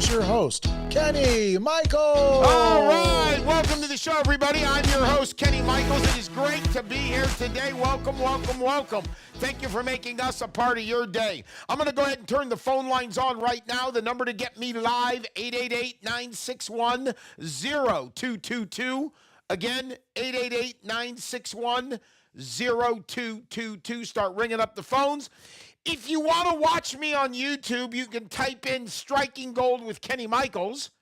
here's your host, Kenny Michaels. All right, welcome to the show, everybody. I'm your host, Kenny Michaels. It is great to be here today. Welcome, welcome, welcome. Thank you for making us a part of your day. I'm going to go ahead and turn the phone lines on right now. The number to get me live, 888-961-0222. Again, 888-961-0222. Start ringing up the phones. If you want to watch me on YouTube, you can type in Striking Gold with Kenny Michaels,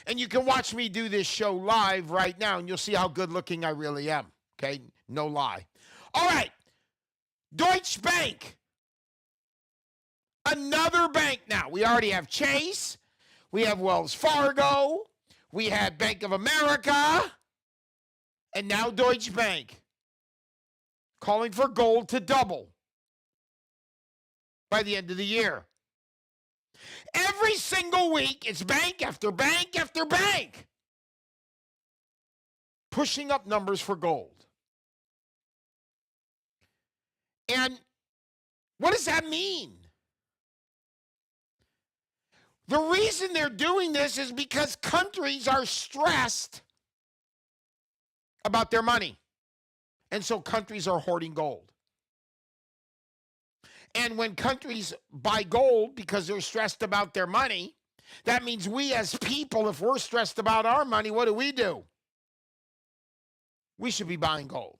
and you can watch me do this show live right now, and you'll see how good looking I really am. Okay? No lie. All right. Deutsche Bank. Another bank now. We already have Chase. We have Wells Fargo. We had Bank of America. And now Deutsche Bank. Calling for gold to double by the end of the year. Every single week, it's bank after bank after bank pushing up numbers for gold. And what does that mean? The reason they're doing this is because countries are stressed about their money. And so countries are hoarding gold. And when countries buy gold because they're stressed about their money, that means we as people, if we're stressed about our money, what do? We should be buying gold.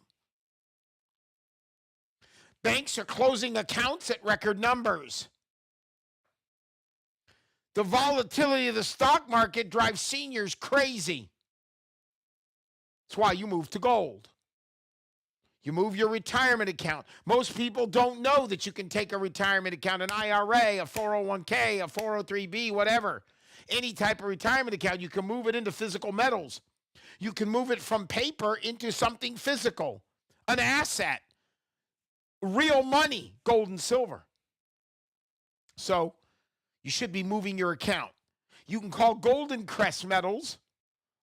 Banks are closing accounts at record numbers. The volatility of the stock market drives seniors crazy. That's why you move to gold. You move your retirement account. Most people don't know that you can take a retirement account, an IRA, a 401k, a 403b, whatever. Any type of retirement account, you can move it into physical metals. You can move it from paper into something physical, an asset, real money, gold and silver. So you should be moving your account. You can call Golden Crest Metals.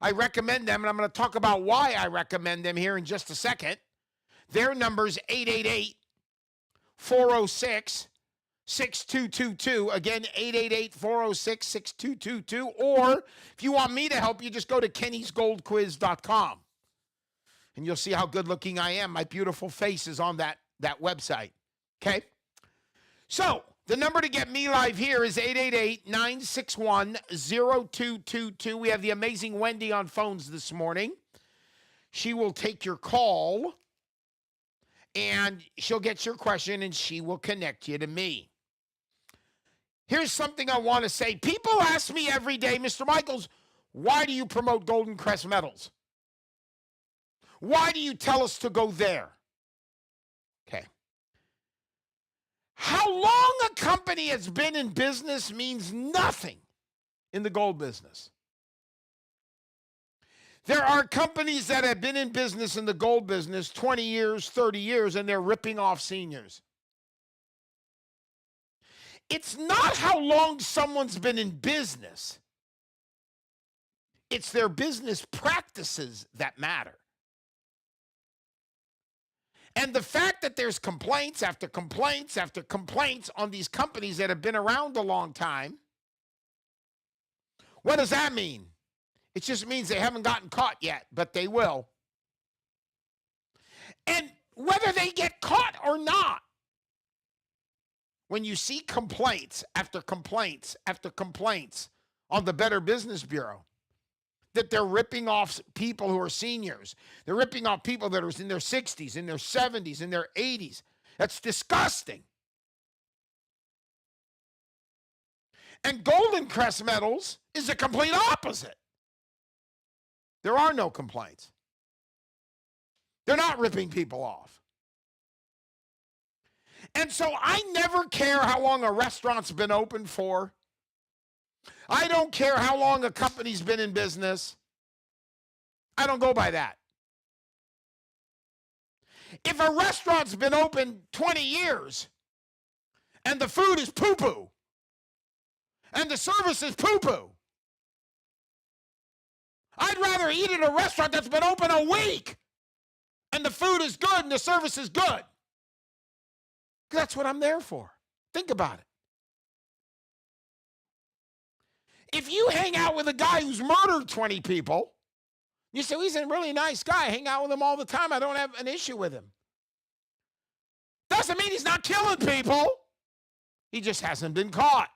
I recommend them, and I'm going to talk about why I recommend them here in just a second. Their number's 888-406-6222. Again, 888-406-6222. Or if you want me to help you, just go to kennysgoldquiz.com. And you'll see how good looking I am. My beautiful face is on that website. Okay? So, the number to get me live here is 888-961-0222. We have the amazing Wendy on phones this morning. She will take your call, and she'll get your question, and she will connect you to me. Here's something I want to say. People ask me every day, Mr. Michaels, why do you promote Golden Crest Metals? Why do you tell us to go there? Okay. How long a company has been in business means nothing in the gold business. There are companies that have been in business in the gold business 20 years, 30 years, and they're ripping off seniors. It's not how long someone's been in business. It's their business practices that matter. And the fact that there's complaints after complaints after complaints on these companies that have been around a long time, what does that mean? It just means they haven't gotten caught yet, but they will. And whether they get caught or not, when you see complaints after complaints after complaints on the Better Business Bureau, that they're ripping off people who are seniors. They're ripping off people that are in their 60s, in their 70s, in their 80s. That's disgusting. And Golden Crest Metals is the complete opposite. There are no complaints. They're not ripping people off. And so I never care how long a restaurant's been open for. I don't care how long a company's been in business. I don't go by that. If a restaurant's been open 20 years and the food is poo-poo and the service is poo-poo, I'd rather eat at a restaurant that's been open a week and the food is good and the service is good. That's what I'm there for. Think about it. If you hang out with a guy who's murdered 20 people, you say, well, he's a really nice guy. I hang out with him all the time. I don't have an issue with him. Doesn't mean he's not killing people. He just hasn't been caught.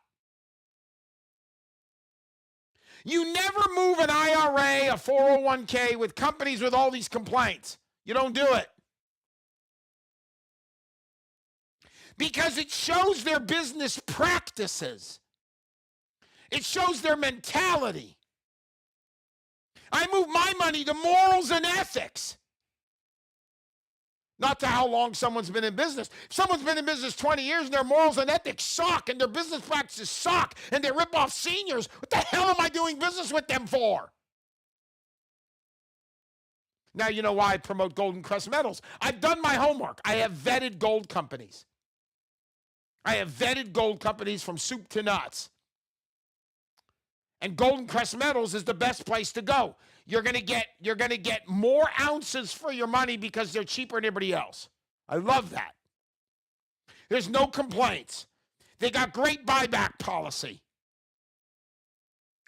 You never move an IRA, a 401k with companies with all these complaints. You don't do it. Because it shows their business practices. It shows their mentality. I move my money to morals and ethics. Not to how long someone's been in business. If someone's been in business 20 years and their morals and ethics suck and their business practices suck and they rip off seniors, what the hell am I doing business with them for? Now you know why I promote Golden Crest Metals. I've done my homework. I have vetted gold companies. I have vetted gold companies from soup to nuts. And Golden Crest Metals is the best place to go. You're gonna get more ounces for your money because they're cheaper than everybody else. I love that. There's no complaints. They got great buyback policy.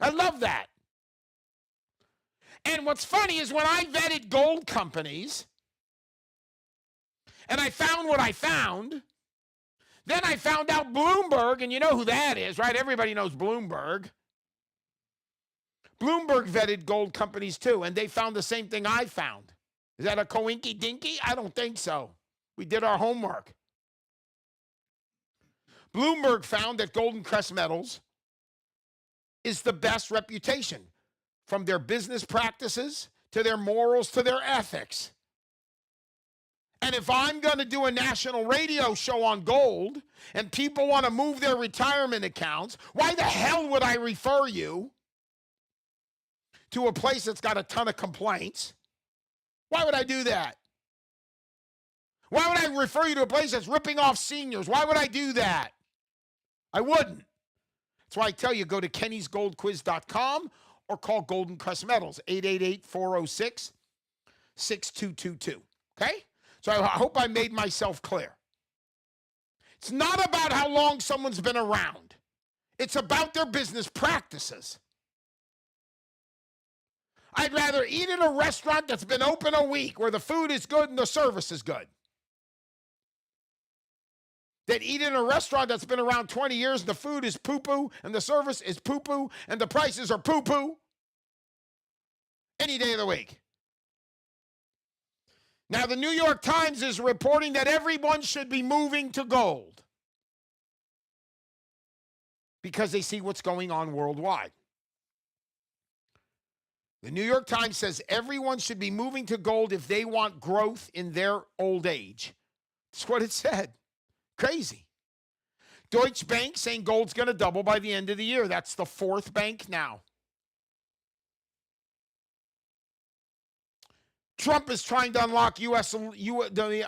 I love that. And what's funny is when I vetted gold companies and I found what I found, then I found out Bloomberg, and you know who that is, right? Everybody knows Bloomberg. Bloomberg vetted gold companies too, and they found the same thing I found. Is that a coinky dinky? I don't think so. We did our homework. Bloomberg found that Golden Crest Metals is the best reputation, from their business practices to their morals to their ethics. And if I'm going to do a national radio show on gold and people want to move their retirement accounts, why the hell would I refer you to a place that's got a ton of complaints? Why would I do that? Why would I refer you to a place that's ripping off seniors? Why would I do that? I wouldn't. That's why I tell you, go to kennysgoldquiz.com or call Golden Crest Metals, 888-406-6222. Okay? So I hope I made myself clear. It's not about how long someone's been around. It's about their business practices. I'd rather eat at a restaurant that's been open a week where the food is good and the service is good than eat in a restaurant that's been around 20 years and the food is poo-poo and the service is poo-poo and the prices are poo-poo any day of the week. Now, the New York Times is reporting that everyone should be moving to gold because they see what's going on worldwide. The New York Times says everyone should be moving to gold if they want growth in their old age. That's what it said. Crazy. Deutsche Bank saying gold's going to double by the end of the year. That's the fourth bank now. Trump is trying to unlock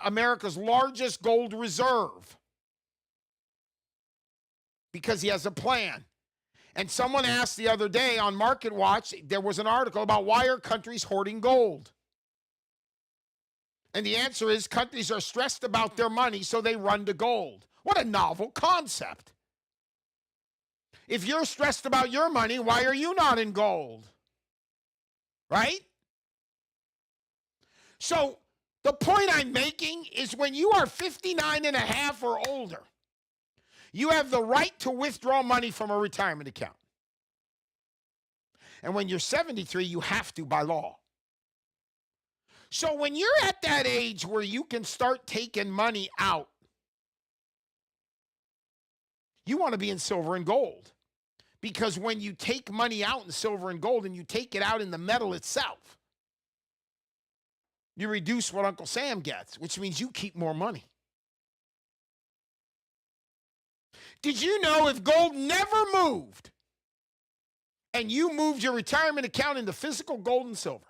America's largest gold reserve because he has a plan. And someone asked the other day on Market Watch, there was an article about why are countries hoarding gold? And the answer is countries are stressed about their money, so they run to gold. What a novel concept. If you're stressed about your money, why are you not in gold? Right? So the point I'm making is when you are 59 and a half or older, you have the right to withdraw money from a retirement account. And when you're 73, you have to by law. So when you're at that age where you can start taking money out, you want to be in silver and gold. Because when you take money out in silver and gold and you take it out in the metal itself, you reduce what Uncle Sam gets, which means you keep more money. Did you know if gold never moved and you moved your retirement account into physical gold and silver,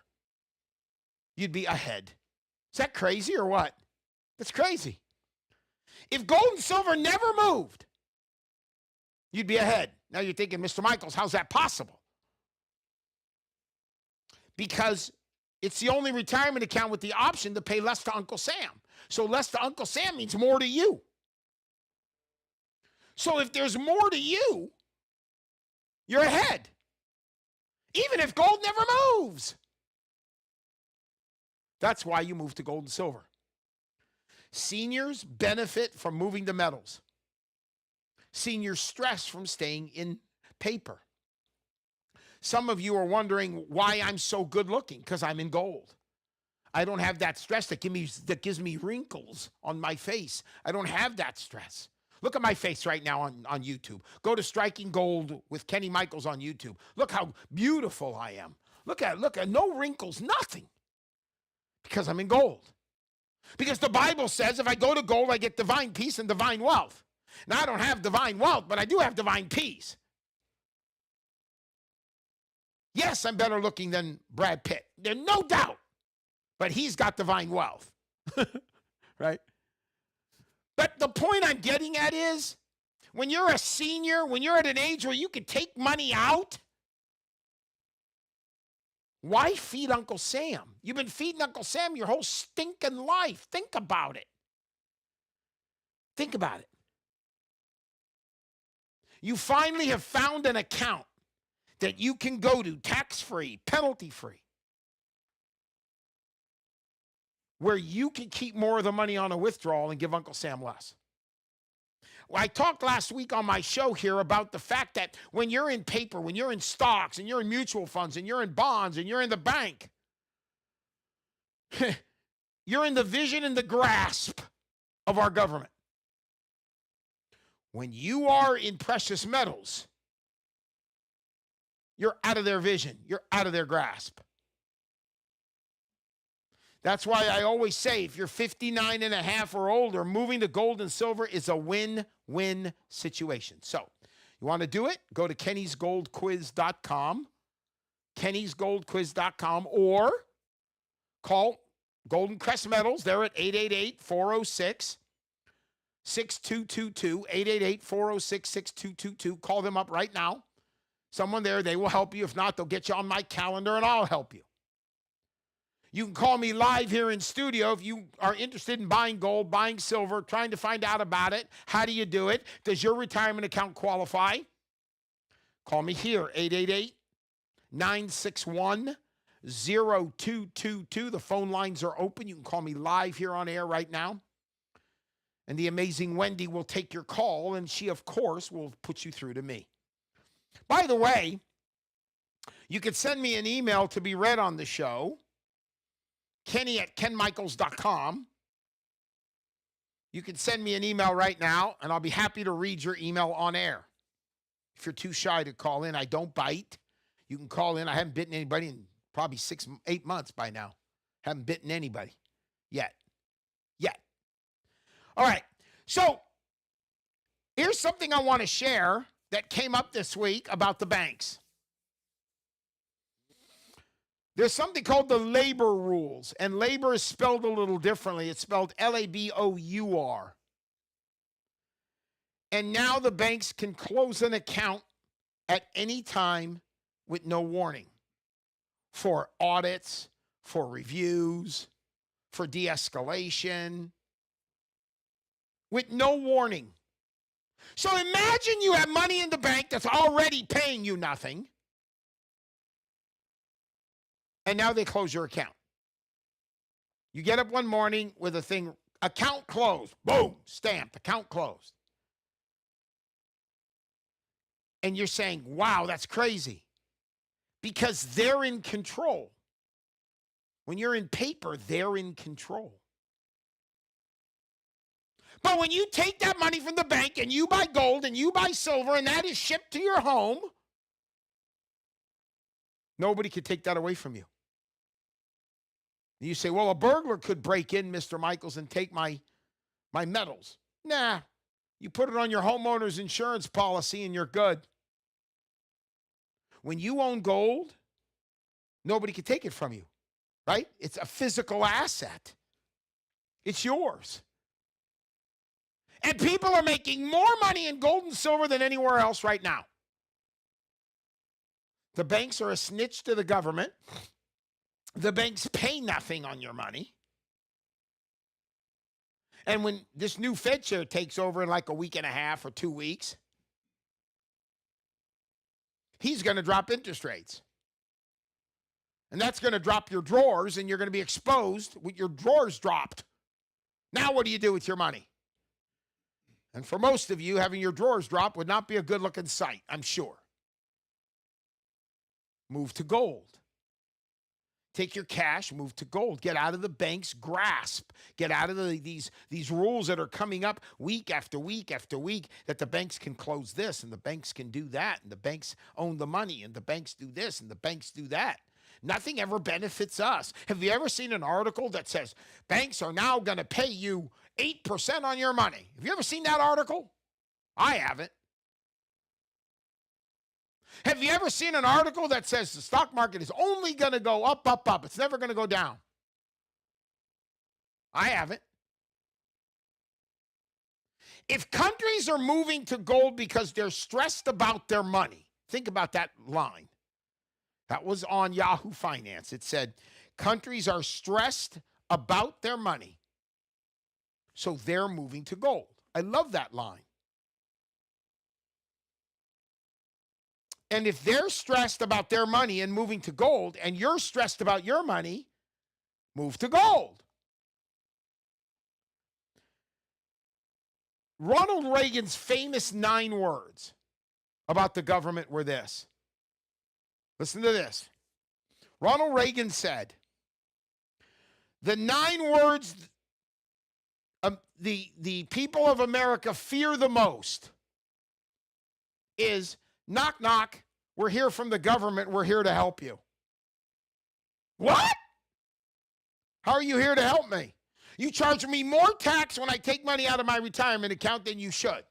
you'd be ahead? Is that crazy or what? That's crazy. If gold and silver never moved, you'd be ahead. Now you're thinking, Mr. Michaels, how's that possible? Because it's the only retirement account with the option to pay less to Uncle Sam. So less to Uncle Sam means more to you. So if there's more to you, you're ahead. even if gold never moves. That's why you move to gold and silver. Seniors benefit from moving to metals. Seniors stress from staying in paper. Some of you are wondering why I'm so good looking, because I'm in gold. I don't have that stress that gives me wrinkles on my face. I don't have that stress. Look at my face right now on YouTube. Go to Striking Gold with Kenny Michaels on YouTube. Look how beautiful I am. Look at no wrinkles, nothing. Because I'm in gold. Because the Bible says if I go to gold, I get divine peace and divine wealth. Now, I don't have divine wealth, but I do have divine peace. Yes, I'm better looking than Brad Pitt. There's no doubt. But he's got divine wealth. Right? But the point I'm getting at is, when you're a senior, when you're at an age where you can take money out, why feed Uncle Sam? You've been feeding Uncle Sam your whole stinking life. Think about it. Think about it. You finally have found an account that you can go to tax-free, penalty-free, where you can keep more of the money on a withdrawal and give Uncle Sam less. Well, I talked last week on my show here about the fact that when you're in paper, when you're in stocks, and you're in mutual funds, and you're in bonds, and you're in the bank, you're in the vision and the grasp of our government. When you are in precious metals, you're out of their vision. You're out of their grasp. That's why I always say, if you're 59 and a half or older, moving to gold and silver is a win-win situation. So, you want to do it? Go to kennysgoldquiz.com, kennysgoldquiz.com, or call Golden Crest Metals. They're at 888-406-6222, 888-406-6222. Call them up right now. Someone there, they will help you. If not, they'll get you on my calendar, and I'll help you. You can call me live here in studio if you are interested in buying gold, buying silver, trying to find out about it. How do you do it? Does your retirement account qualify? Call me here, 888-961-0222. The phone lines are open. You can call me live here on air right now. And the amazing Wendy will take your call, and she, of course, will put you through to me. By the way, you could send me an email to be read on the show, Kenny@kenmichaels.com. You can send me an email right now, and I'll be happy to read your email on air. If you're too shy to call in, I don't bite. You can call in. I haven't bitten anybody in probably 6-8 months by now. Haven't bitten anybody yet. All right. So here's something I want to share that came up this week about the banks. There's something called the labor rules, and labor is spelled a little differently. It's spelled L-A-B-O-U-R. And now the banks can close an account at any time with no warning for audits, for reviews, for de-escalation, with no warning. So imagine you have money in the bank that's already paying you nothing, and now they close your account. You get up one morning with a thing, account closed, boom, stamped, account closed. And you're saying, wow, that's crazy. Because they're in control. When you're in paper, they're in control. But when you take that money from the bank and you buy gold and you buy silver and that is shipped to your home, nobody could take that away from you. You say, well, a burglar could break in, Mr. Michaels, and take my metals. Nah, you put it on your homeowner's insurance policy and you're good. When you own gold, nobody can take it from you, right? It's a physical asset. It's yours. And people are making more money in gold and silver than anywhere else right now. The banks are a snitch to the government. The banks pay nothing on your money. And when this new Fed chair takes over in like a week and a half or 2 weeks, he's going to drop interest rates. And that's going to drop your drawers, and you're going to be exposed with your drawers dropped. Now what do you do with your money? And for most of you, having your drawers drop would not be a good-looking sight, I'm sure. Move to gold. Take your cash, move to gold. Get out of the bank's grasp. Get out of these rules that are coming up week after week after week, that the banks can close this and the banks can do that and the banks own the money and the banks do this and the banks do that. Nothing ever benefits us. Have you ever seen an article that says banks are now going to pay you 8% on your money? Have you ever seen that article? I haven't. Have you ever seen an article that says the stock market is only going to go up, up, up? It's never going to go down. I haven't. If countries are moving to gold because they're stressed about their money, think about that line. That was on Yahoo Finance. It said, countries are stressed about their money, so they're moving to gold. I love that line. And if they're stressed about their money and moving to gold, and you're stressed about your money, move to gold. Ronald Reagan's famous 9 words about the government were this. Listen to this. Ronald Reagan said, the 9 words the people of America fear the most is, knock, knock, we're here from the government, we're here to help you. What? How are you here to help me? You charge me more tax when I take money out of my retirement account than you should.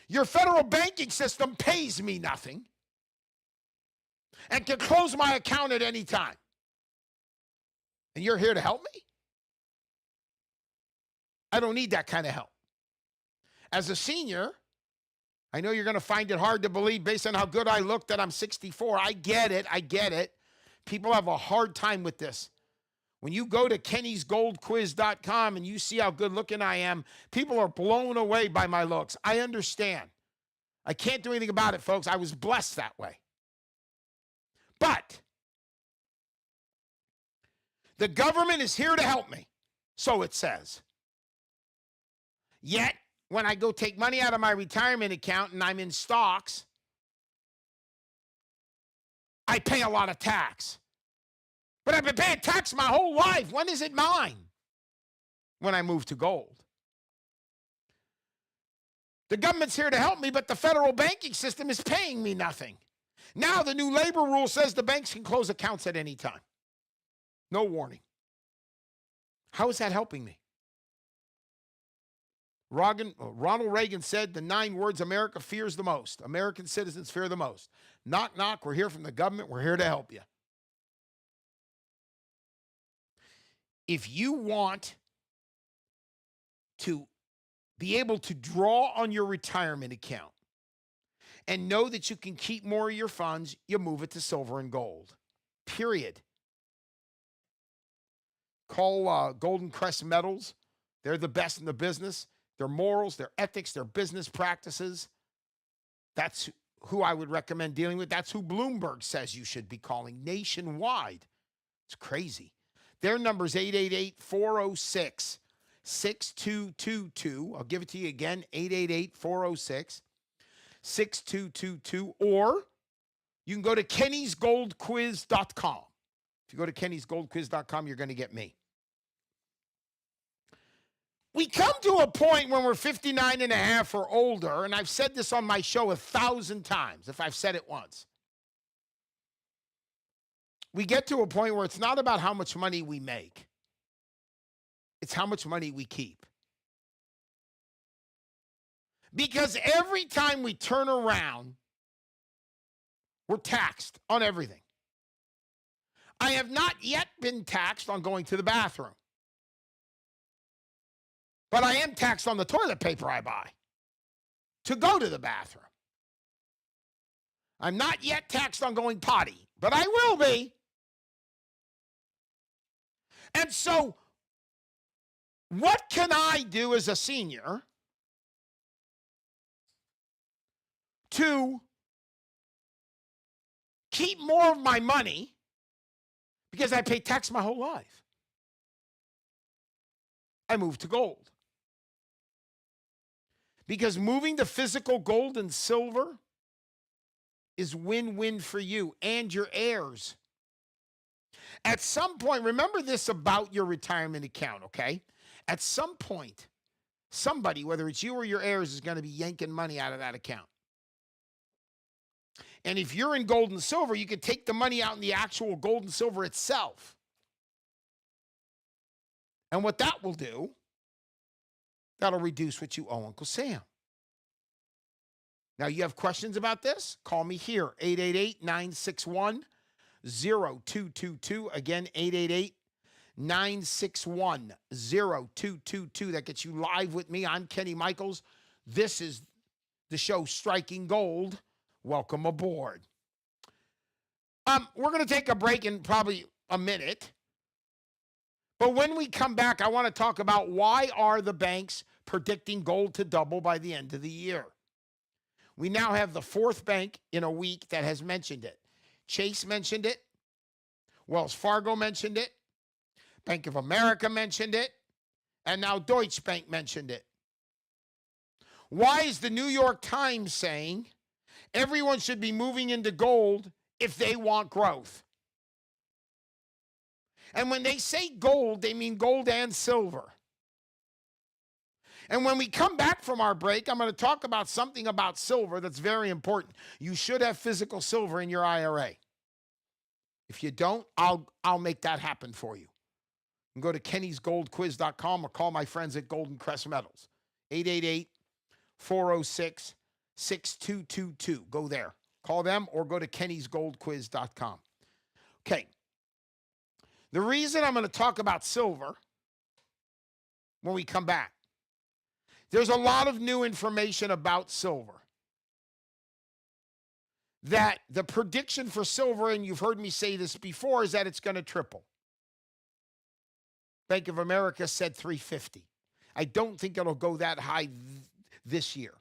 Your federal banking system pays me nothing and can close my account at any time. And you're here to help me? I don't need that kind of help. As a senior, I know you're going to find it hard to believe based on how good I look that I'm 64. I get it. People have a hard time with this. When you go to kennysgoldquiz.com and you see how good looking I am, people are blown away by my looks. I understand. I can't do anything about it, folks. I was blessed that way. But the government is here to help me, so it says. Yet, when I go take money out of my retirement account and I'm in stocks, I pay a lot of tax. But I've been paying tax my whole life. When is it mine? When I move to gold. The government's here to help me, but the federal banking system is paying me nothing. Now the new labor rule says the banks can close accounts at any time. No warning. How is that helping me? Ronald Reagan said the 9 words America fears the most. American citizens fear the most. Knock, knock, we're here from the government. We're here to help you. If you want to be able to draw on your retirement account and know that you can keep more of your funds, you move it to silver and gold. Period. Call Golden Crest Metals. They're the best in the business. Their morals, their ethics, their business practices. That's who I would recommend dealing with. That's who Bloomberg says you should be calling nationwide. It's crazy. Their number is 888-406-6222. I'll give it to you again, 888-406-6222. Or you can go to kennysgoldquiz.com. If you go to kennysgoldquiz.com, you're going to get me. We come to a point when we're 59 and a half or older, and I've said this on my show 1,000 times, if I've said it once. We get to a point where it's not about how much money we make. It's how much money we keep. Because every time we turn around, we're taxed on everything. I have not yet been taxed on going to the bathroom. But I am taxed on the toilet paper I buy to go to the bathroom. I'm not yet taxed on going potty, but I will be. And so, what can I do as a senior to keep more of my money because I pay tax my whole life. I move to gold. Because moving to physical gold and silver is win-win for you and your heirs. At some point, remember this about your retirement account, okay? At some point, somebody, whether it's you or your heirs, is going to be yanking money out of that account. And if you're in gold and silver, you could take the money out in the actual gold and silver itself. And what that will do, that'll reduce what you owe Uncle Sam. Now, you have questions about this? Call me here, 888-961-0222. Again, 888-961-0222. That gets you live with me. I'm Kenny Michaels. This is the show Striking Gold. Welcome aboard. We're going to take a break in probably a minute. But when we come back, I want to talk about why are the banks predicting gold to double by the end of the year. We now have the fourth bank in a week that has mentioned it. Chase mentioned it. Wells Fargo mentioned it. Bank of America mentioned it. And now Deutsche Bank mentioned it. Why is the New York Times saying everyone should be moving into gold if they want growth? And when they say gold, they mean gold and silver. And when we come back from our break, I'm going to talk about something about silver that's very important. You should have physical silver in your IRA. If you don't, I'll make that happen for you. You can go to kennysgoldquiz.com or call my friends at Golden Crest Metals. 888-406-6222. Go there. Call them or go to kennysgoldquiz.com. Okay. The reason I'm going to talk about silver when we come back, there's a lot of new information about silver. That the prediction for silver, and you've heard me say this before, is that it's going to triple. Bank of America said 350. I don't think it'll go that high this year.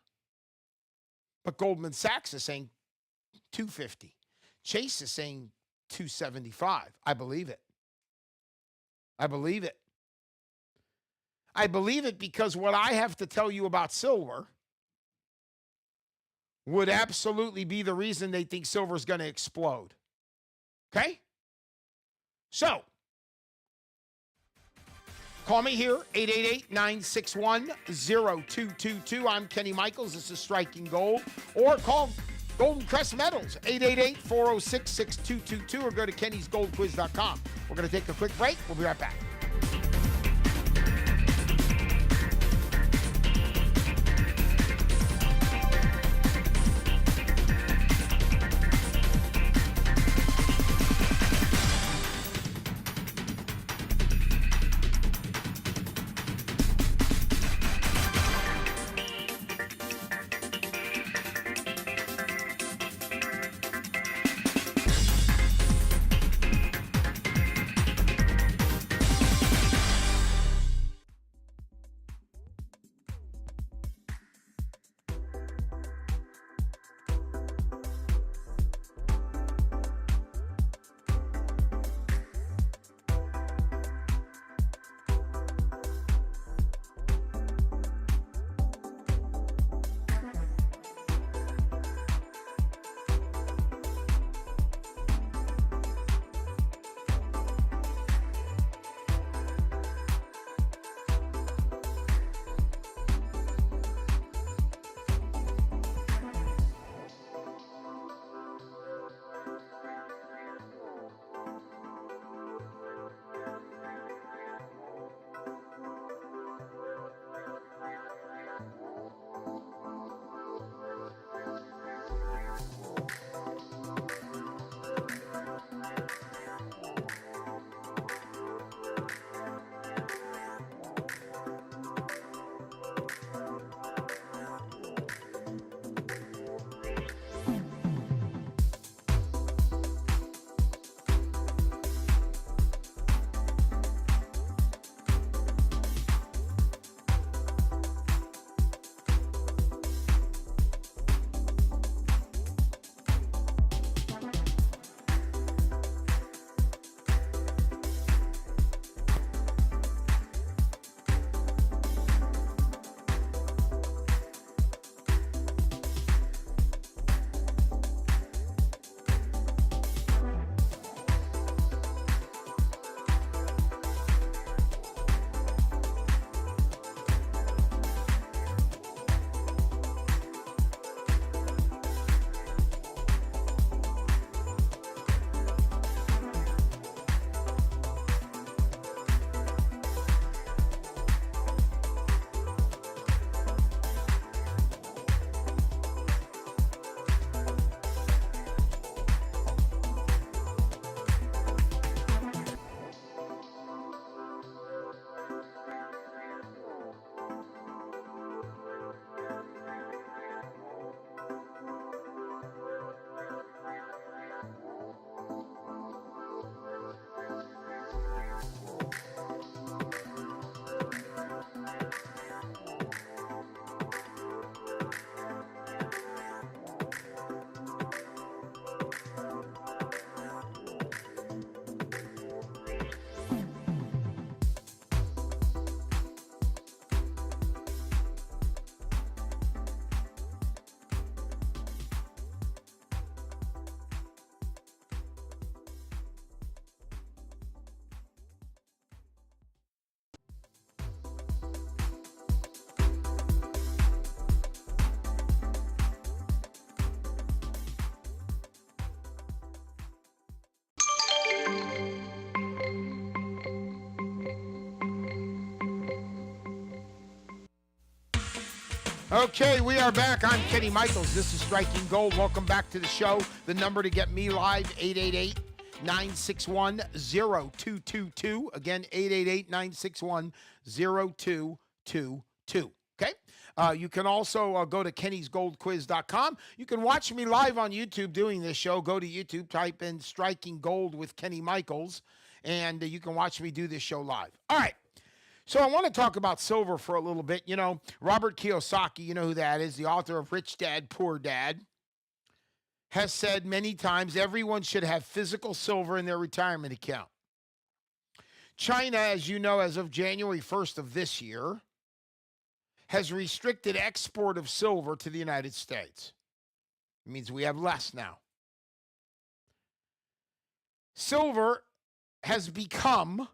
But Goldman Sachs is saying 250. Chase is saying 275. I believe it. I believe it. I believe it because what I have to tell you about silver would absolutely be the reason they think silver is going to explode. Okay? So, call me here, 888-961-0222. I'm Kenny Michaels. This is Striking Gold. Or call Golden Crest Metals, 888-406-6222, or go to kennysgoldquiz.com. We're going to take a quick break. We'll be right back. Okay, we are back. I'm Kenny Michaels. This is Striking Gold. Welcome back to the show. The number to get me live, 888-961-0222. Again, 888-961-0222. Okay? You can also go to kennysgoldquiz.com. You can watch me live on YouTube doing this show. Go to YouTube, type in Striking Gold with Kenny Michaels, and you can watch me do this show live. All right. So I want to talk about silver for a little bit. You know, Robert Kiyosaki, you know who that is, the author of Rich Dad, Poor Dad, has said many times everyone should have physical silver in their retirement account. China, as you know, as of January 1st of this year, has restricted export of silver to the United States. It means we have less now. Silver has become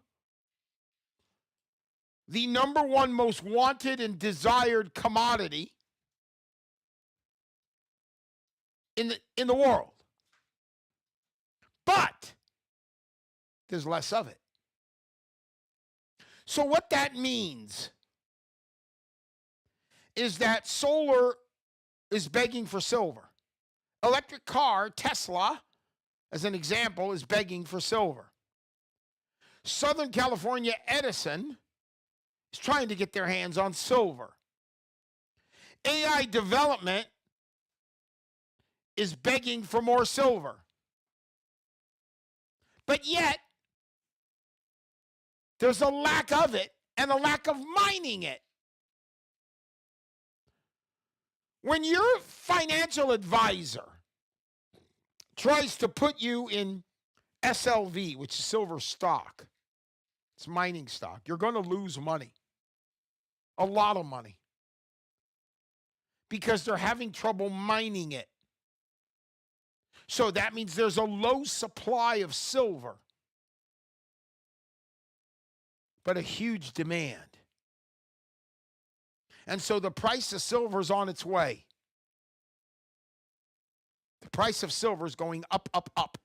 the number one most wanted and desired commodity in the world. But there's less of it. So what that means is that solar is begging for silver. Electric car, Tesla, as an example, is begging for silver. Southern California Edison is trying to get their hands on silver. AI development is begging for more silver. But yet, there's a lack of it and a lack of mining it. When your financial advisor tries to put you in SLV, which is silver stock, it's mining stock, you're going to lose money. A lot of money. Because they're having trouble mining it. So that means there's a low supply of silver, but a huge demand. And so the price of silver is on its way. The price of silver is going up, up, up.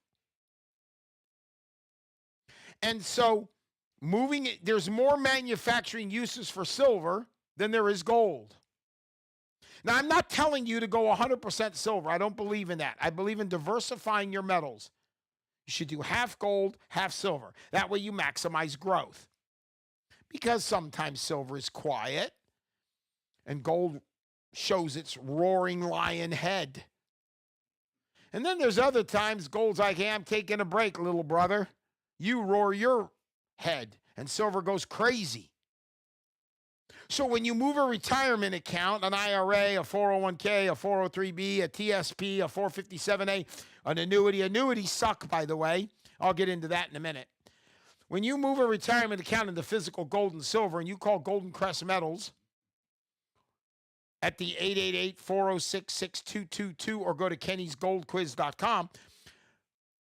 And so there's more manufacturing uses for silver than there is gold. Now, I'm not telling you to go 100% silver. I don't believe in that. I believe in diversifying your metals. You should do half gold, half silver. That way you maximize growth. Because sometimes silver is quiet and gold shows its roaring lion head. And then there's other times gold's like, hey, I'm taking a break, little brother. You roar your head, and silver goes crazy. So when you move a retirement account, an IRA, a 401k, a 403b, a TSP, a 457a, an annuity. Annuities suck, by the way. I'll get into that in a minute. When you move a retirement account into physical gold and silver, and you call Golden Crest Metals at the 888-406-6222 or go to kennysgoldquiz.com,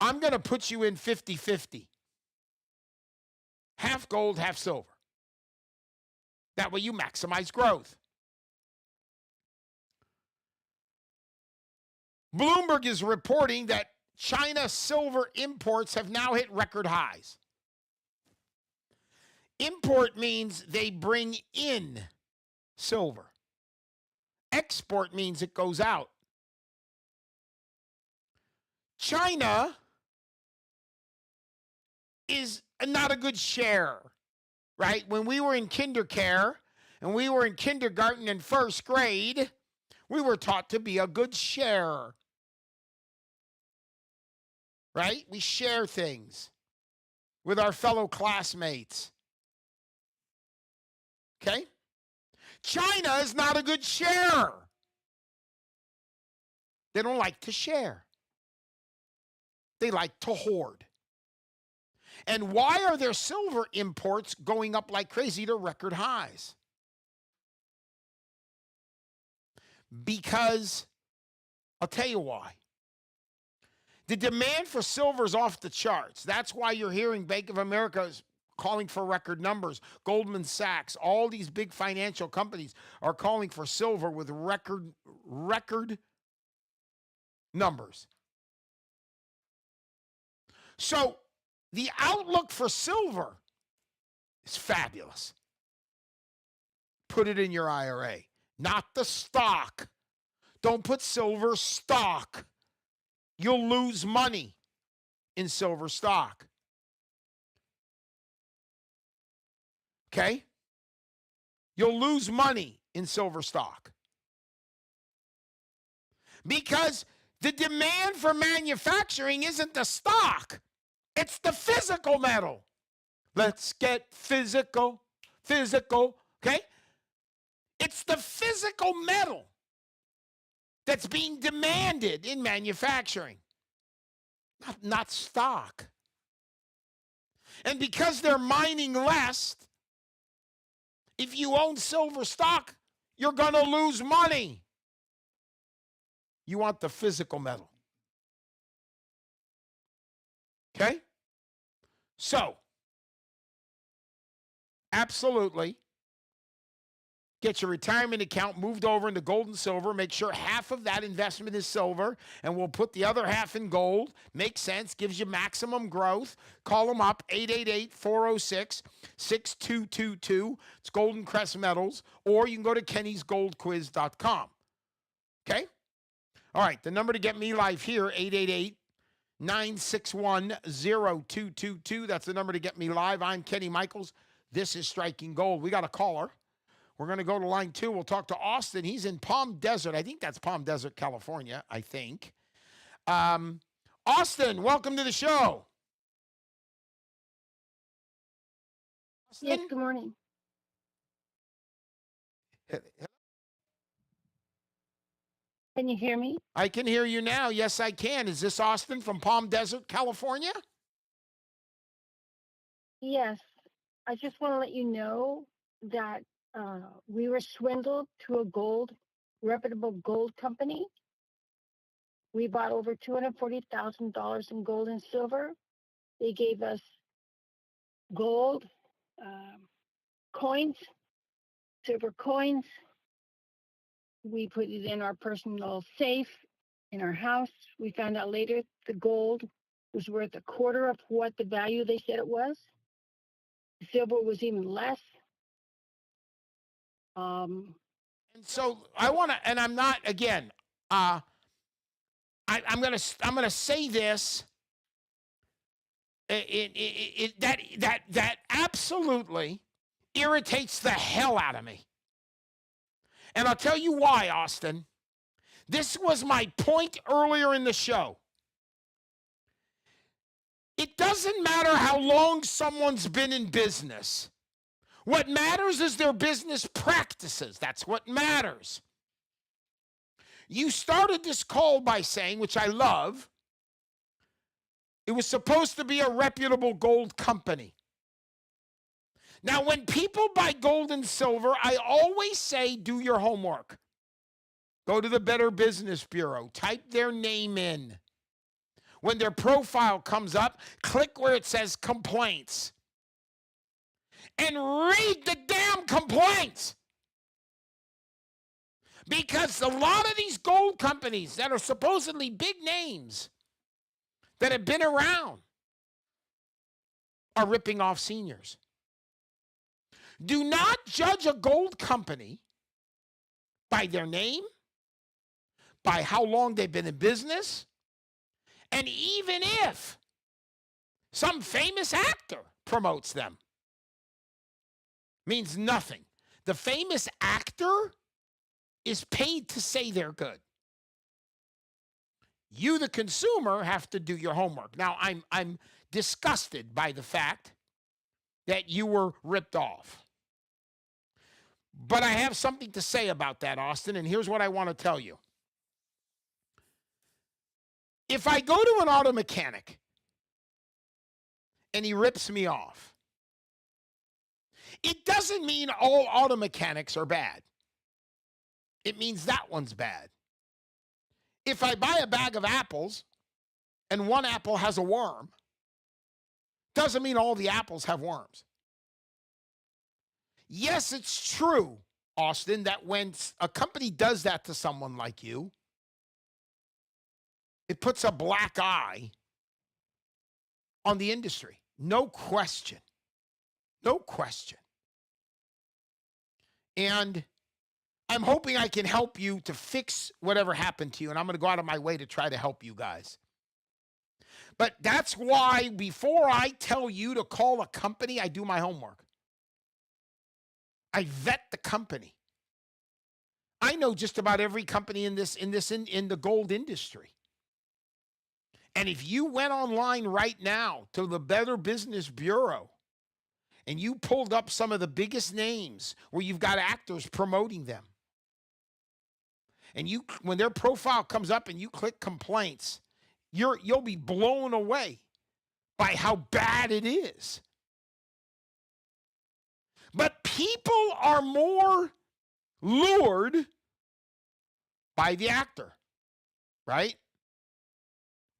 I'm going to put you in 50-50. Half gold, half silver. That way you maximize growth. Bloomberg is reporting that China silver imports have now hit record highs. Import means they bring in silver. Export means it goes out. China is not a good share, right? When we were in kindercare and we were in kindergarten and first grade, we were taught to be a good sharer, right? We share things. with our fellow classmates. Okay? China is not a good sharer. They don't like to share. They like to hoard. And why are their silver imports going up like crazy to record highs? Because I'll tell you why. The demand for silver is off the charts. That's why you're hearing Bank of America is calling for record numbers. Goldman Sachs, all these big financial companies are calling for silver with record numbers. So the outlook for silver is fabulous. Put it in your IRA, not the stock. Don't put silver stock. You'll lose money in silver stock. Okay? You'll lose money in silver stock. Because the demand for manufacturing isn't the stock, it's the physical metal. Let's get physical, okay? It's the physical metal that's being demanded in manufacturing, not stock. And because they're mining less, if you own silver stock, you're going to lose money. You want the physical metal. Okay? So, absolutely, get your retirement account moved over into gold and silver. Make sure half of that investment is silver, and we'll put the other half in gold. Makes sense, gives you maximum growth. Call them up, 888-406-6222. It's Golden Crest Metals, or you can go to kennysgoldquiz.com. Okay? All right, the number to get me live here, 888-961-0222. That's the number to get me live. I'm Kenny Michaels. This is Striking Gold. We got a caller. We're going to go to line 2. We'll talk to Austin. He's in Palm Desert. I think that's Palm Desert, California, I think. Austin, welcome to the show. Austin? Yes, good morning. Can you hear me? I can hear you now. Yes, I can. Is this Austin from Palm Desert, California? Yes. I just want to let you know that we were swindled to a reputable gold company. We bought over $240,000 in gold and silver. They gave us gold, coins, silver coins. We put it in our personal safe in our house. We found out later the gold was worth a quarter of what the value they said it was. The silver was even less. And so I want to, and I'm not, again, I'm gonna say this. That absolutely irritates the hell out of me. And I'll tell you why, Austin. This was my point earlier in the show. It doesn't matter how long someone's been in business. What matters is their business practices. That's what matters. You started this call by saying, which I love, it was supposed to be a reputable gold company. Now, when people buy gold and silver, I always say, do your homework. Go to the Better Business Bureau, type their name in. When their profile comes up, click where it says complaints. And read the damn complaints. Because a lot of these gold companies that are supposedly big names that have been around are ripping off seniors. Do not judge a gold company by their name, by how long they've been in business, and even if some famous actor promotes them. Means nothing. The famous actor is paid to say they're good. You, the consumer, have to do your homework. Now, I'm disgusted by the fact that you were ripped off. But I have something to say about that, Austin, and here's what I want to tell you. If I go to an auto mechanic and he rips me off, it doesn't mean all auto mechanics are bad. It means that one's bad. If I buy a bag of apples and one apple has a worm, doesn't mean all the apples have worms. Yes, it's true, Austin, that when a company does that to someone like you, it puts a black eye on the industry. No question. No question. And I'm hoping I can help you to fix whatever happened to you, and I'm going to go out of my way to try to help you guys. But that's why before I tell you to call a company, I do my homework. I vet the company. I know just about every company in the gold industry. And if you went online right now to the Better Business Bureau and you pulled up some of the biggest names where you've got actors promoting them, and when their profile comes up and you click complaints, you'll be blown away by how bad it is. But people are more lured by the actor, right?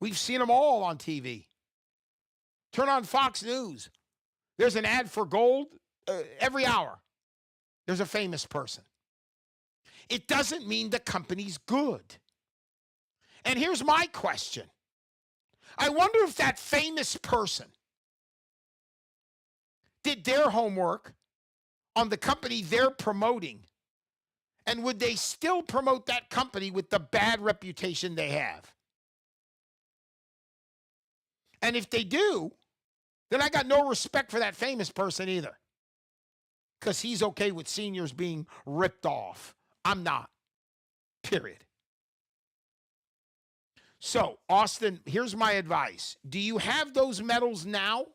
We've seen them all on TV. Turn on Fox News. There's an ad for gold every hour. There's a famous person. It doesn't mean the company's good. And here's my question. I wonder if that famous person did their homework on the company they're promoting, and would they still promote that company with the bad reputation they have? And if they do, then I got no respect for that famous person either, because he's okay with seniors being ripped off. I'm not, period. So, Austin, here's my advice. Do you have those medals now?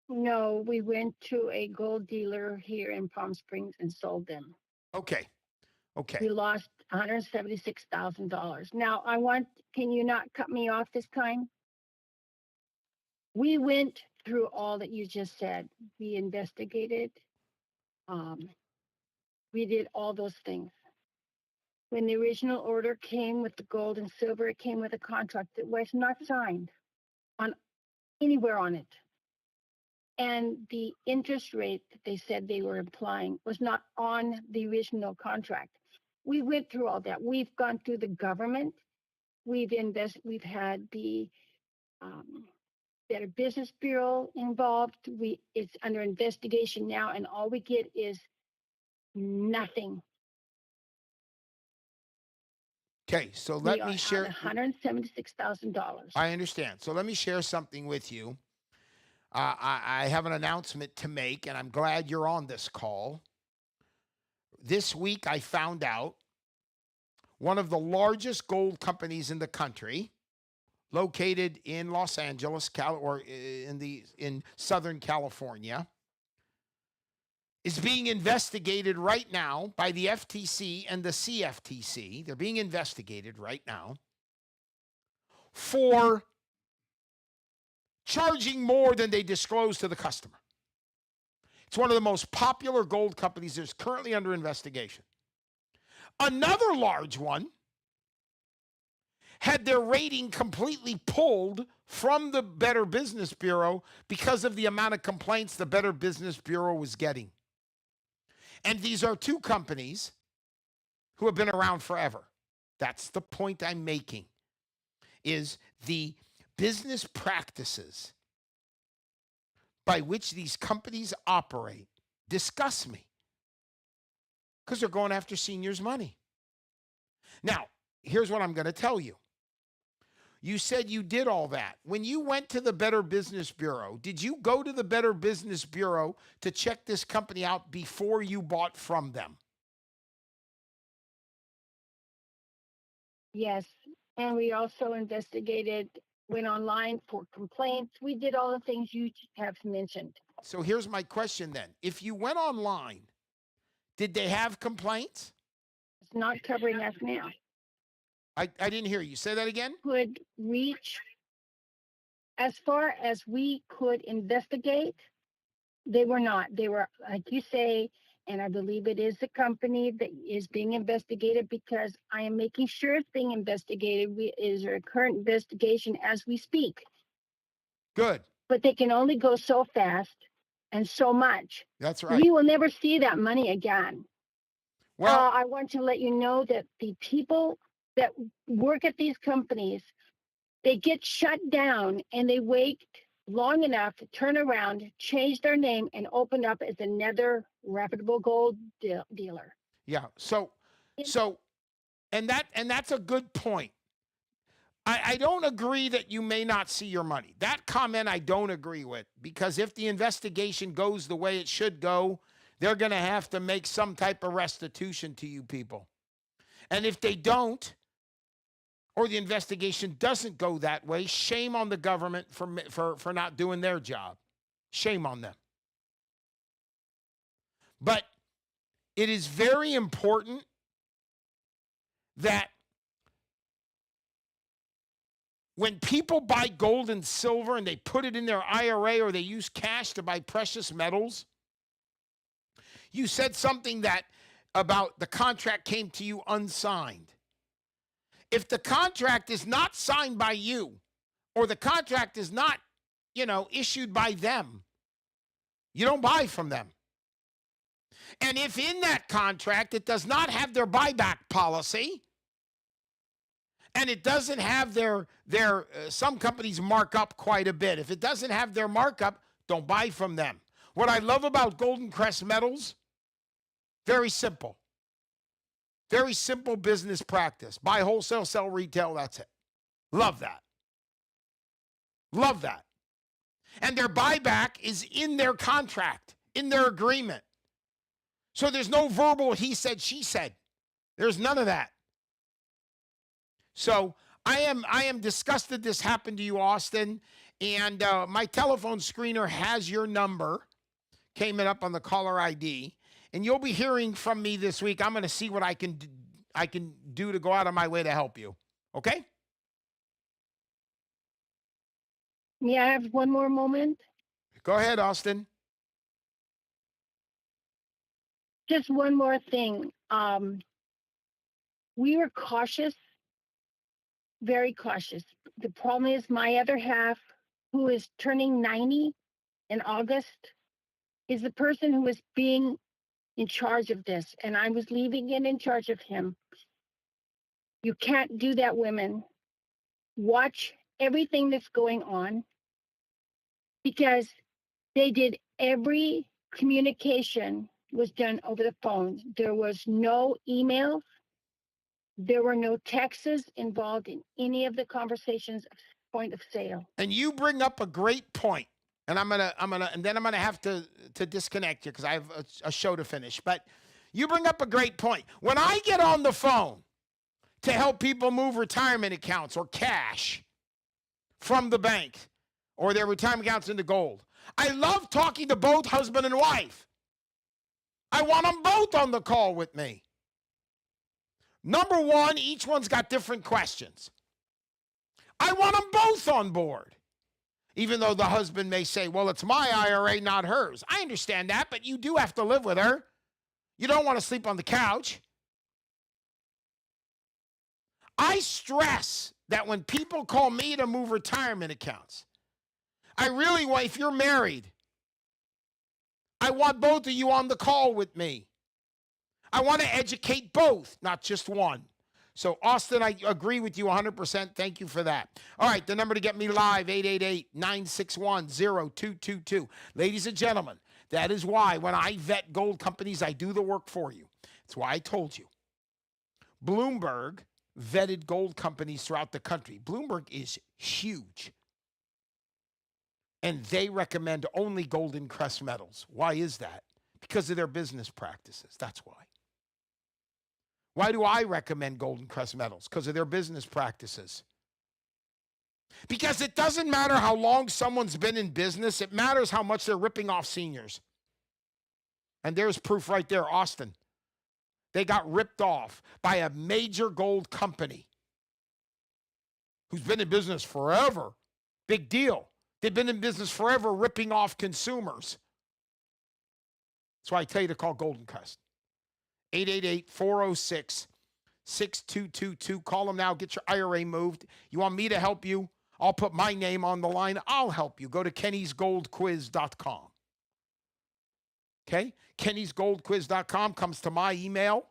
No, we went to a gold dealer here in Palm Springs and sold them. Okay. We lost $176,000. Now, can you not cut me off this time? We went through all that you just said. We investigated. We did all those things. When the original order came with the gold and silver, it came with a contract that was not signed on anywhere on it. And the interest rate that they said they were applying was not on the original contract. We went through all that. We've gone through the government. We've had the Better Business Bureau involved. It's under investigation now, and all we get is nothing. Okay, so let me share $176,000. I understand. So let me share something with you. I have an announcement to make, and I'm glad you're on this call. This week, I found out one of the largest gold companies in the country, located in Los Angeles, in Southern California, is being investigated right now by the FTC and the CFTC. They're being investigated right now for charging more than they disclose to the customer. It's one of the most popular gold companies that's currently under investigation. Another large one had their rating completely pulled from the Better Business Bureau because of the amount of complaints the Better Business Bureau was getting. And these are two companies who have been around forever. That's the point I'm making, is the business practices by which these companies operate disgust me, because they're going after seniors' money. Now, here's what I'm going to tell you. You said you did all that. When you went to the Better Business Bureau, did you go to the Better Business Bureau to check this company out before you bought from them? Yes. And we also investigated, went online for complaints. We did all the things you have mentioned. So here's my question then. If you went online, did they have complaints? It's not covering us now. I didn't hear you. Say that again? Could reach as far as we could investigate. They were not. They were, like you say, and I believe it is the company that is being investigated because I am making sure it's being investigated. Is a current investigation as we speak. Good. But they can only go so fast and so much. That's right. We will never see that money again. Well, I want to let you know that the people that work at these companies, they get shut down and they wait long enough to turn around, change their name, and open up as another reputable gold dealer. yeah. So, and that's a good point. I don't agree that you may not see your money. That comment I don't agree with, because if the investigation goes the way it should go, they're going to have to make some type of restitution to you people. And if they don't, or the investigation doesn't go that way, shame on the government for not doing their job. Shame on them. But it is very important that when people buy gold and silver and they put it in their IRA or they use cash to buy precious metals, you said something that about the contract came to you unsigned. If the contract is not signed by you or the contract is not, issued by them, you don't buy from them. And if in that contract it does not have their buyback policy, and it doesn't have their some companies mark up quite a bit. If it doesn't have their markup, don't buy from them. What I love about Golden Crest Metals, very simple. Very simple business practice. Buy wholesale, sell retail, that's it. Love that. Love that. And their buyback is in their contract, in their agreement. So there's no verbal he said, she said. There's none of that. So I am disgusted this happened to you, Austin. And my telephone screener has your number. Came it up on the caller ID. And you'll be hearing from me this week. I'm going to see what I can do to go out of my way to help you. Okay? May I have one more moment? Go ahead, Austin. Just one more thing. We were cautious, very cautious. The problem is my other half, who is turning 90 in August, is the person who is being in charge of this, and I was leaving it in charge of him. You can't do that, women. Watch everything that's going on, because they did every communication was done over the phone. There was no emails. There were no texts involved in any of the conversations of point of sale. And you bring up a great point. And I'm gonna have to disconnect you because I have a show to finish. But you bring up a great point. When I get on the phone to help people move retirement accounts or cash from the bank or their retirement accounts into gold, I love talking to both husband and wife. I want them both on the call with me. Number one, each one's got different questions. I want them both on board. Even though the husband may say, well, it's my IRA, not hers. I understand that, but you do have to live with her. You don't want to sleep on the couch. I stress that when people call me to move retirement accounts, I really want, if you're married, I want both of you on the call with me. I want to educate both, not just one. So, Austin, I agree with you 100%. Thank you for that. All right, the number to get me live, 888-961-0222. Ladies and gentlemen, that is why when I vet gold companies, I do the work for you. That's why I told you. Bloomberg vetted gold companies throughout the country. Bloomberg is huge. And they recommend only Golden Crest Metals. Why is that? Because of their business practices. That's why. Why do I recommend Golden Crest Metals? Because of their business practices. Because it doesn't matter how long someone's been in business. It matters how much they're ripping off seniors. And there's proof right there, Austin. They got ripped off by a major gold company who's been in business forever. Big deal. They've been in business forever ripping off consumers. That's why I tell you to call Golden Crest. 888-406-6222. Call them now. Get your IRA moved. You want me to help you? I'll put my name on the line. I'll help you. Go to kennysgoldquiz.com. Okay? kennysgoldquiz.com comes to my email.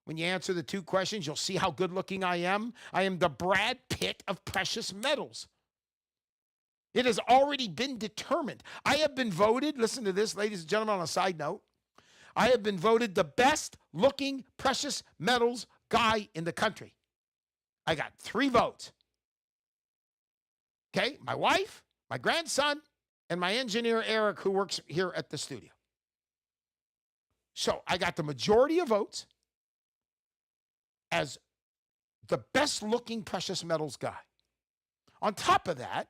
When you answer the 2 questions, you'll see how good looking I am. I am the Brad Pitt of precious metals. It has already been determined. I have been voted, listen to this, ladies and gentlemen, on a side note. I have been voted the best looking precious metals guy in the country. I got 3 votes. Okay, my wife, my grandson, and my engineer, Eric, who works here at the studio. So I got the majority of votes as the best looking precious metals guy. On top of that,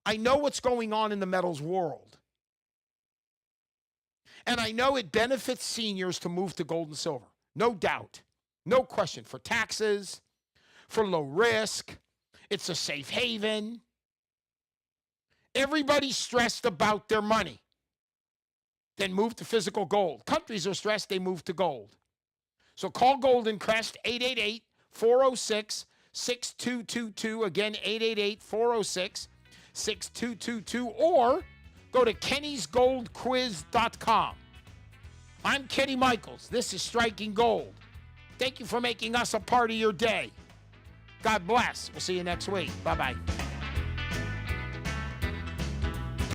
I know what's going on in the metals world. And I know it benefits seniors to move to gold and silver. No doubt. No question. For taxes, for low risk. It's a safe haven. Everybody's stressed about their money. Then move to physical gold. Countries are stressed, they move to gold. So call Golden Crest, 888-406-6222. Again, 888-406-6222. Or go to kennysgoldquiz.com. I'm Kenny Michaels. This is Striking Gold. Thank you for making us a part of your day. God bless. We'll see you next week. Bye-bye.